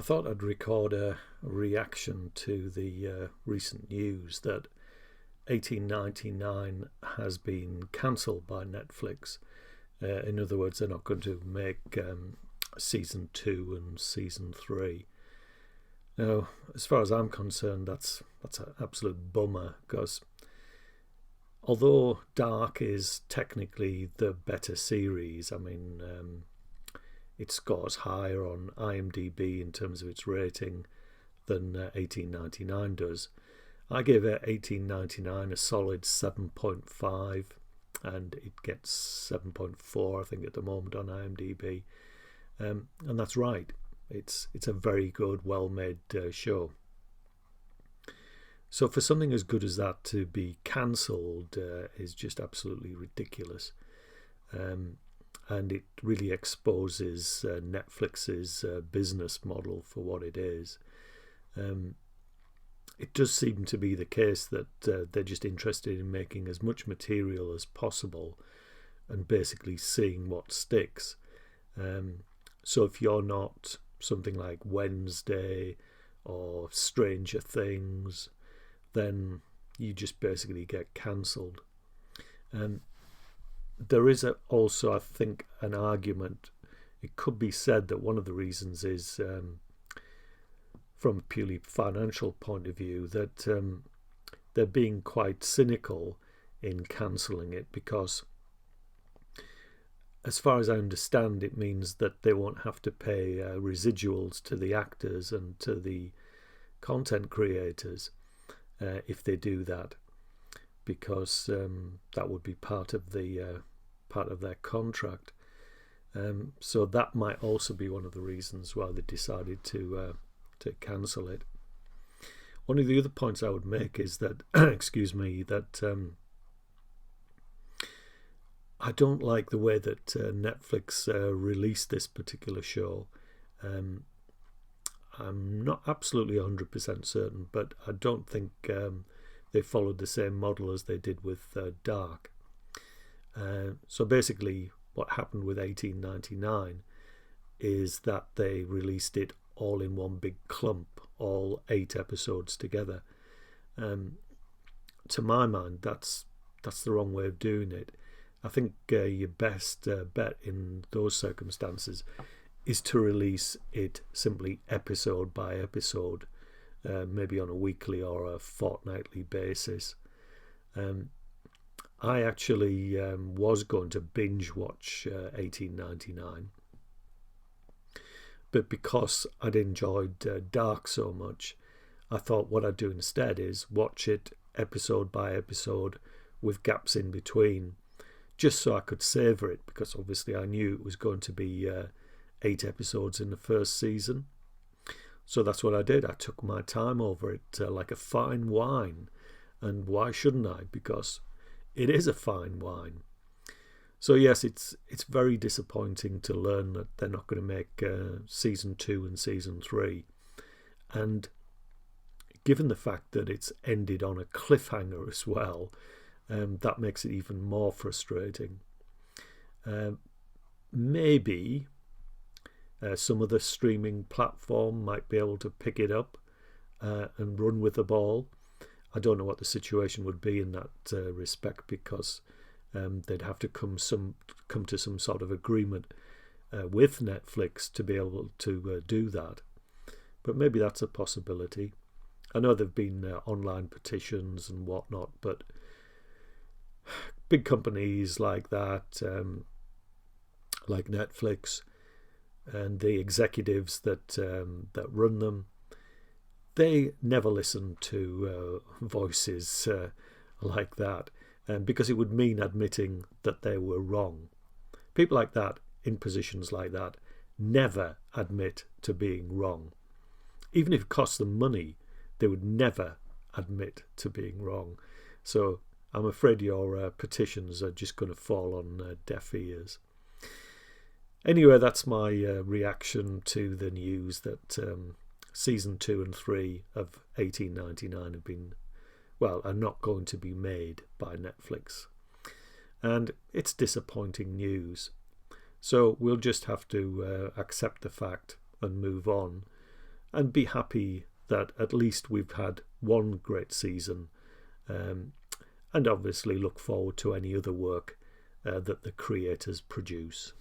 I thought I'd record a reaction to the recent news that 1899 has been cancelled by Netflix. In other words, they're not going to make season 2 and season 3. Now, as far as I'm concerned, that's an absolute bummer, because although Dark is technically the better series, I mean, it scores higher on IMDb in terms of its rating than 1899 does. I gave it 1899 a solid 7.5, and it gets 7.4, I think, at the moment on IMDb. And that's right. It's a very good, well-made show. So for something as good as that to be cancelled is just absolutely ridiculous. And it really exposes Netflix's business model for what it is. It does seem to be the case that they're just interested in making as much material as possible and basically seeing what sticks. So if you're not something like Wednesday or Stranger Things, then you just basically get cancelled. There is also, I think, an argument. It could be said that one of the reasons is, from a purely financial point of view, that they're being quite cynical in cancelling it, because as far as I understand, it means that they won't have to pay residuals to the actors and to the content creators if they do that, because that would be part of their contract. So that might also be one of the reasons why they decided to cancel it. One of the other points I would make is that that I don't like the way that Netflix released this particular show. I'm not absolutely 100% certain, but I don't think they followed the same model as they did with Dark. So basically what happened with 1899 is that they released it all in one big clump, all 8 episodes together. To my mind, that's the wrong way of doing it. I think your best bet in those circumstances is to release it simply episode by episode, maybe on a weekly or a fortnightly basis. I actually was going to binge watch 1899, but because I'd enjoyed Dark so much, I thought what I'd do instead is watch it episode by episode with gaps in between, just so I could savour it, because obviously I knew it was going to be 8 episodes in the first season. So that's what I did. I took my time over it like a fine wine. And why shouldn't I? Because it is a fine wine. So yes, it's very disappointing to learn that they're not going to make season 2 and season 3. And given the fact that it's ended on a cliffhanger as well, that makes it even more frustrating. Maybe some other streaming platform might be able to pick it up and run with the ball. I don't know what the situation would be in that respect, because they'd have to come to some sort of agreement with Netflix to be able to do that. But maybe that's a possibility. I know there have been online petitions and whatnot, but big companies like that, like Netflix, and the executives that run them, they never listen to voices like that, because it would mean admitting that they were wrong. People like that, in positions like that, never admit to being wrong. Even if it costs them money, they would never admit to being wrong. So I'm afraid your petitions are just going to fall on deaf ears. Anyway, that's my reaction to the news that season 2 and 3 of 1899 are not going to be made by Netflix. And it's disappointing news. So we'll just have to accept the fact and move on. and be happy that at least we've had one great season, and obviously look forward to any other work that the creators produce.